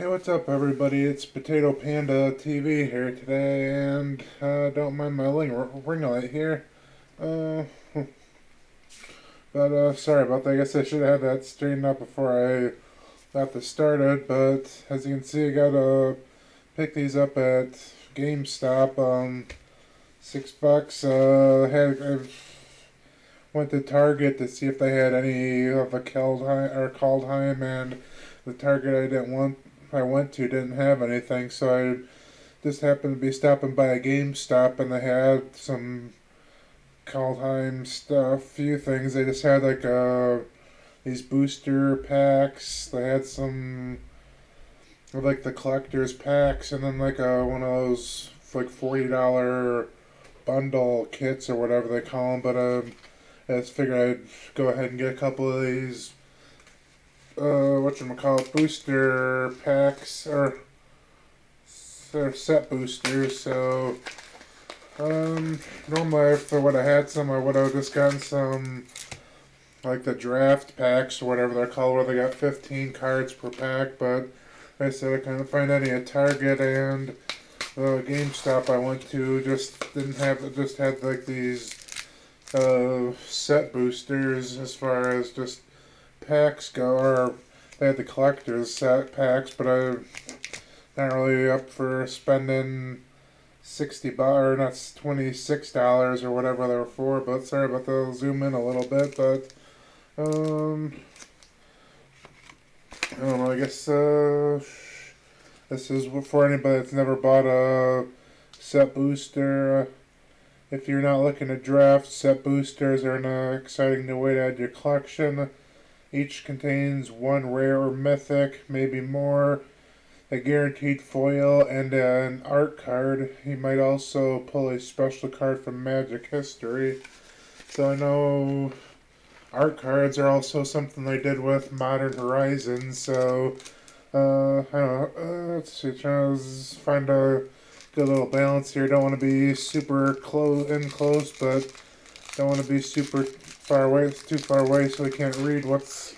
Hey, what's up, everybody? It's Potato Panda TV here today, and don't mind my ring light here. Uh, but sorry about that. I guess I should have had that straightened up before I got this started. But as you can see, I gotta pick these up at GameStop. $6. I went to Target to see if they had any of the Kaldheim, and the Target I went to didn't have anything, so I just happened to be stopping by a GameStop, and they had some Kaldheim stuff, few things. They just had like these booster packs. They had some like the collector's packs, and then like one of those like $40 bundle kits or whatever they call them. But I just figured I'd go ahead and get a couple of these whatchamacallit booster packs or they're set boosters. So normally if I would have had some, I would have just gotten some like the draft packs or whatever they're called, where they got 15 cards per pack. But like I said, I couldn't find any at Target, and the GameStop I went to just had like these set boosters as far as just packs go, or they had the collector's set packs, but I'm not really up for spending 60 bucks, or not, $26 or whatever they were for. But sorry about that, I'll zoom in a little bit. But um I don't know, I guess this is for anybody that's never bought a set booster. If you're not looking to draft, set boosters are an exciting new way to add to your collection. Each contains one rare or mythic, maybe more, a guaranteed foil, and an art card. You might also pull a special card from Magic history. So I know art cards are also something they did with Modern Horizons. So I don't know. Let's see, trying to find a good little balance here. Don't want to be super close, but don't want to be super far away. It's too far away, so we can't read what's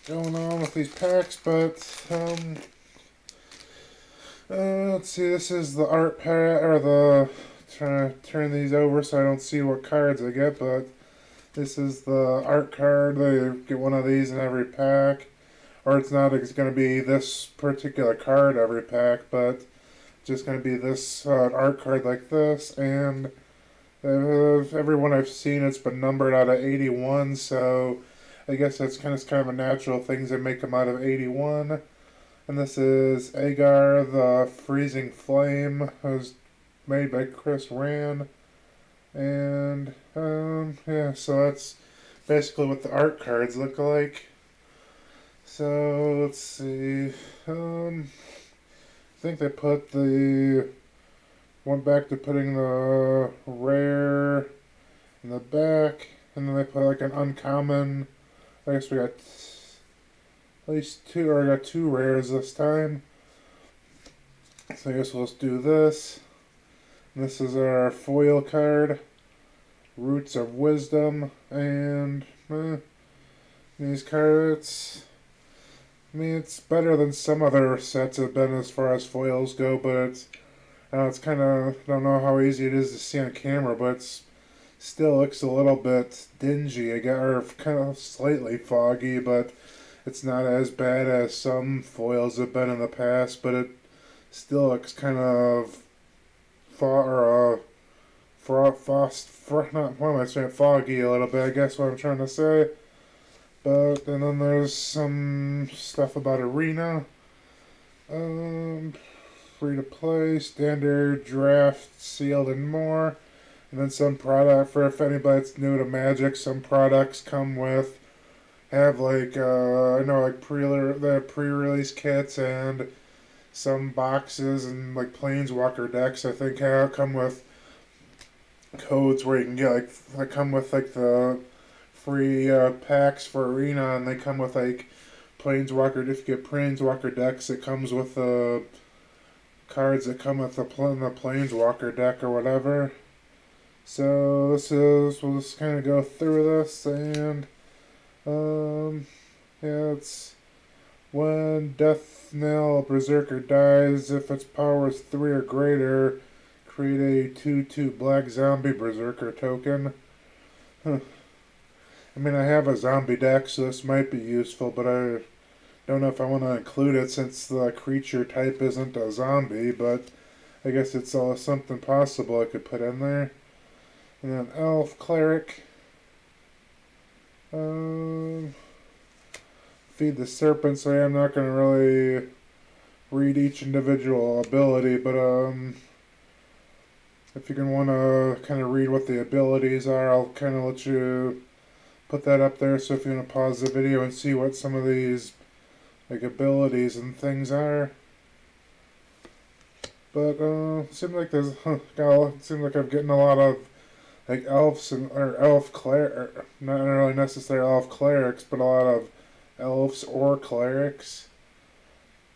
going on with these packs. But let's see. This is the art pack, or the trying to turn these over so I don't see what cards I get. But this is the art card. They get one of these in every pack, or it's not. It's going to be this particular card every pack, but just going to be this art card like this. And everyone I've seen, it's been numbered out of 81, so I guess that's kind of a natural things that make them out of 81. And this is Agar the Freezing Flame. It was made by Chris Ran. And yeah, so that's basically what the art cards look like. So let's see. I think they went back to putting the rare in the back, and then they put like an uncommon. I guess we got at least two, or I got two rares this time. So I guess we'll just do this. And this is our foil card, Roots of Wisdom, and these cards. I mean, it's better than some other sets have been as far as foils go, but it's kind of, I don't know how easy it is to see on camera, but it still looks a little bit dingy, I guess, or kind of slightly foggy, but it's not as bad as some foils have been in the past, but it still looks kind of not, what am I saying, foggy a little bit, I guess what I'm trying to say. But and then there's some stuff about Arena, free to play, standard, draft, sealed, and more. And then some product for if anybody's new to Magic. Some products have like I know like the pre-release kits, and some boxes and like Planeswalker decks. I think come with codes where you can get they come with like the free packs for Arena, and they come with like Planeswalker. If you get Planeswalker decks, it comes with the cards that come with the Planeswalker deck or whatever. So we'll just kind of go through this, and yeah, it's when death Snail Berserker dies. If its power is 3 or greater, create a 2/2 black zombie Berserker token. Huh. I mean, I have a zombie deck, so this might be useful, but I don't know if I want to include it since the creature type isn't a zombie, but I guess it's something possible I could put in there. And then Elf Cleric. Feed the Serpent, so I'm not going to really read each individual ability, but if you can want to kind of read what the abilities are, I'll kind of let you put that up there, so if you want to pause the video and see what some of these like abilities and things are. But seems like seems like I'm getting a lot of like elves or not really necessarily elf clerics, but a lot of elves or clerics.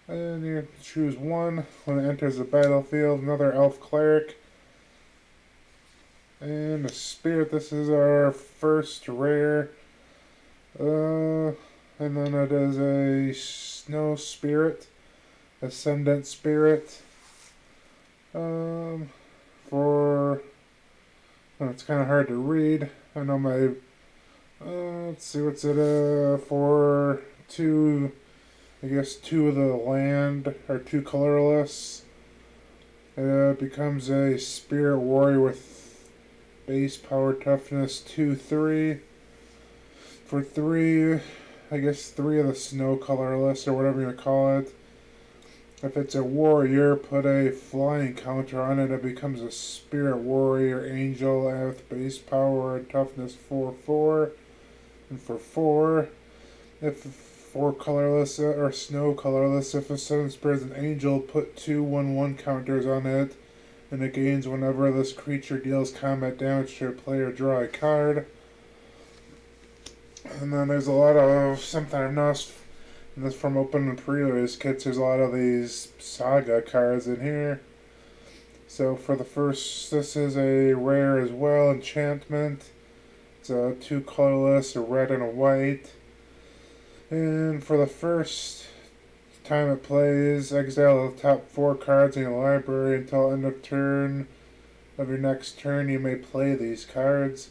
And you choose one when it enters the battlefield. Another elf cleric. And a spirit. This is our first rare. And then it is a snow spirit, ascendant spirit. It's kind of hard to read. I know my. Let's see, what's it? For two, I guess 2 of the land or 2 colorless. It becomes a spirit warrior with base power toughness 2/3. For 3, I guess 3 of the snow colorless or whatever you call it. If it's a warrior, put a flying counter on it. It becomes a spirit warrior angel with base power and toughness 4/4. And for 4, if 4 colorless or snow colorless, if a 7 spirit is an angel, put 2 1/1 counters on it. And it gains whenever this creature deals combat damage to a player, draw a card. And then there's a lot of something I've noticed. And this from opening pre-release kits, there's a lot of these saga cards in here. So for the first, this is a rare as well, enchantment. It's a 2 colorless, a red and a white. And for the first time it plays, exile the top 4 cards in your library until end of turn. Of your next turn, you may play these cards.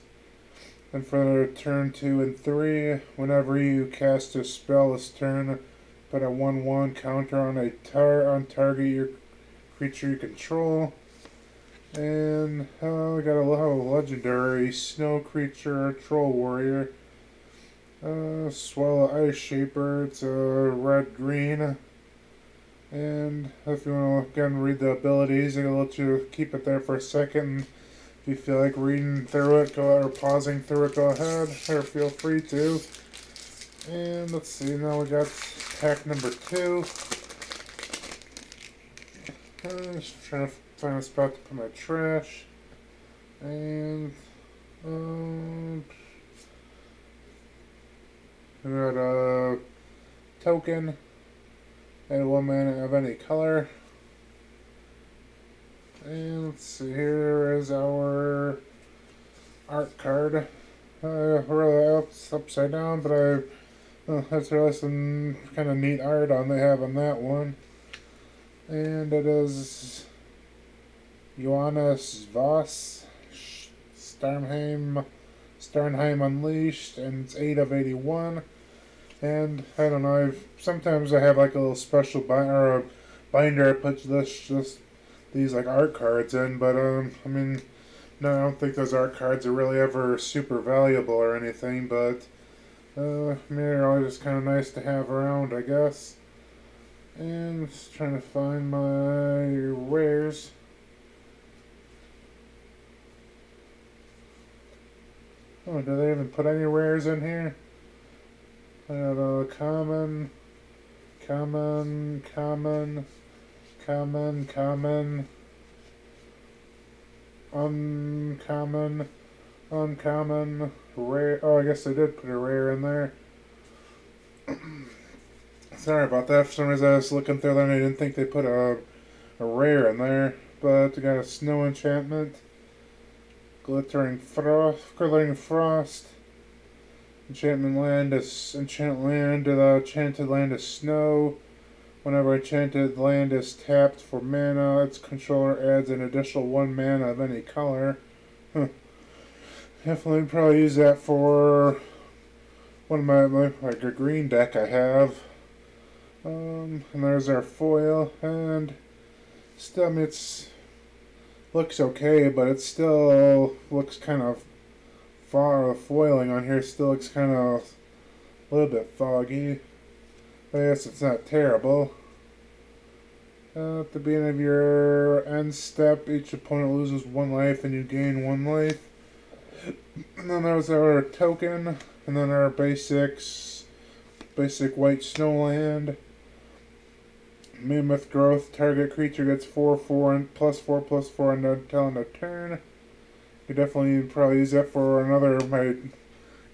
And for turn 2 and 3, whenever you cast a spell this turn, put a 1/1 counter on target your creature you control. And we got a legendary snow creature, troll warrior. Swallow Ice Shaper. It's a red-green. And if you want to again read the abilities, I'm gonna let you keep it there for a second. If you feel like reading through it, or pausing through it, go ahead, or feel free to. And let's see, now we got pack number 2. Just trying to find a spot to put my trash. And we got a token, and 1 mana of any color. And let's see, here is our art card. Really upside down, but that's really some kind of neat art they have on that one. And it is Johannes Voss, Starnheim Unleashed, and it's 8 of 81. And I don't know, sometimes I have like a little special binder I put these like art cards in, but I mean, no, I don't think those art cards are really ever super valuable or anything, but I mean, they're always just kind of nice to have around, I guess. And just trying to find my rares. Oh, do they even put any rares in here? I got a common, uncommon, rare. Oh, I guess they did put a rare in there. Sorry about that. For some reason I was looking through there and I didn't think they put a rare in there. But we got a snow enchantment, glittering frost. Enchant land, the enchanted land is snow. Whenever enchanted land is tapped for mana, its controller adds an additional 1 mana of any color. Huh. Definitely probably use that for one of my like a green deck I have. And there's our foil, and still, I mean, it's looks okay, but it still looks kind of far. The foiling on here still looks kind of a little bit foggy. I guess it's not terrible. At the beginning of your end step, each opponent loses 1 life and you gain 1 life. And then there's our token, and then our basic white snowland. Mammoth growth. Target creature gets 4/4 and +4/+4 until end of turn. You definitely probably use that for another my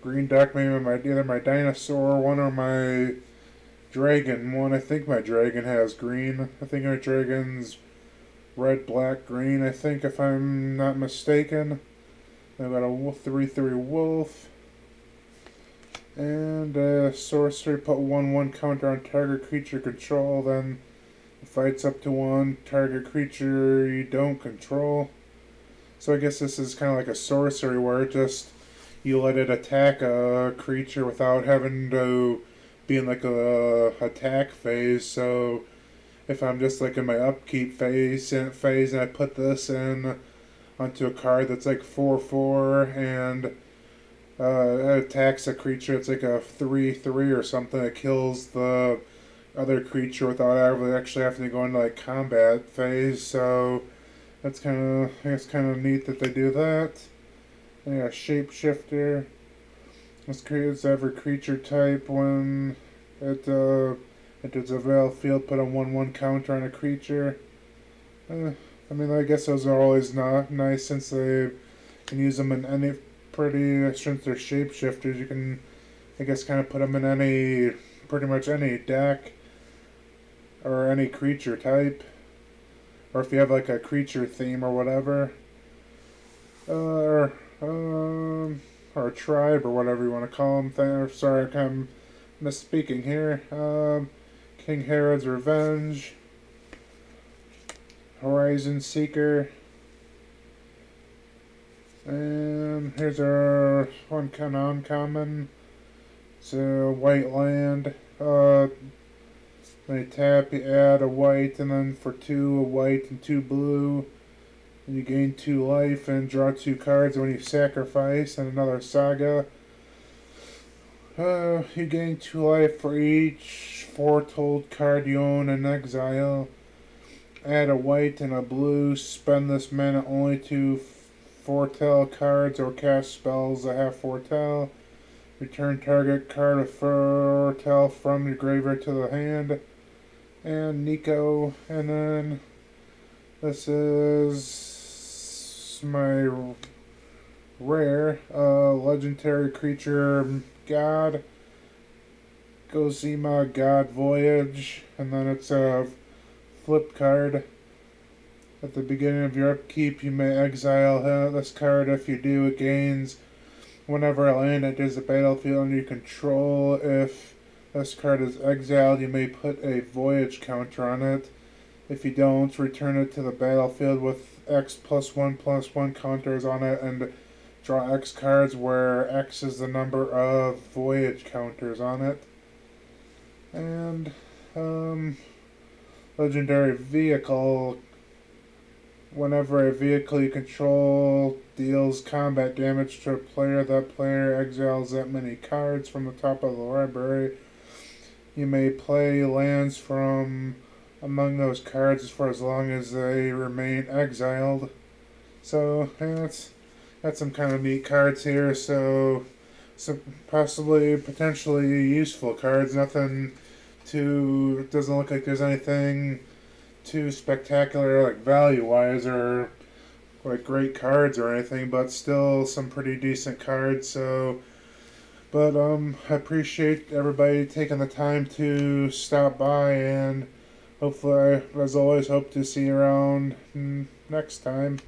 green deck, maybe either my dinosaur one or my dragon one. I think my dragon has green. I think my dragon's red, black, green. I think if I'm not mistaken. I've got a 3/3 wolf. And sorcery, put 1/1 counter on target creature control, then it fights up to 1 target creature you don't control. So I guess this is kind of like a sorcery where it just you let it attack a creature without having to be in like a attack phase. So if I'm just like in my upkeep phase and I put this in onto a card that's like 4/4 and it attacks a creature, it's like a 3/3 or something. It kills the other creature without actually having to go into like combat phase. So that's I guess kind of neat that they do that. And yeah, shapeshifter. This creates every creature type when it enters a battlefield. Put a 1/1 counter on a creature. I mean, I guess those are always not nice since they can use them in any since they're shapeshifters. You can, I guess, kind of put them in pretty much any deck or any creature type, or if you have like a creature theme or whatever, or a tribe or whatever you want to call them. Sorry, I'm misspeaking here. King Herod's Revenge. Horizon Seeker. And here's our one kind of uncommon. It's a white land. When you tap, you add a white, and then for 2 a white and 2 blue. And you gain 2 life and draw 2 cards when you sacrifice. And another saga. You gain 2 life for each foretold card you own in exile. Add a white and a blue. Spend this mana only to foretell cards or cast spells that have foretell. Return target card of foretell from your graveyard to the hand. And Nico. And then this is my rare legendary creature god. Gozima God Voyage. And then it's a flip card. At the beginning of your upkeep, you may exile this card. If you do, it gains whenever a land enters the battlefield under your control. If this card is exiled, you may put a voyage counter on it. If you don't, return it to the battlefield with X +1/+1 counters on it and draw X cards where X is the number of voyage counters on it. And legendary vehicle. Whenever a vehicle you control deals combat damage to a player, that player exiles that many cards from the top of the library. You may play lands from among those cards for as long as they remain exiled. So that's some kind of neat cards here. So some potentially useful cards. Nothing too. It doesn't look like there's anything too spectacular, like value-wise, or like great cards or anything, but still some pretty decent cards. So, but I appreciate everybody taking the time to stop by, and hopefully, as always, hope to see you around next time.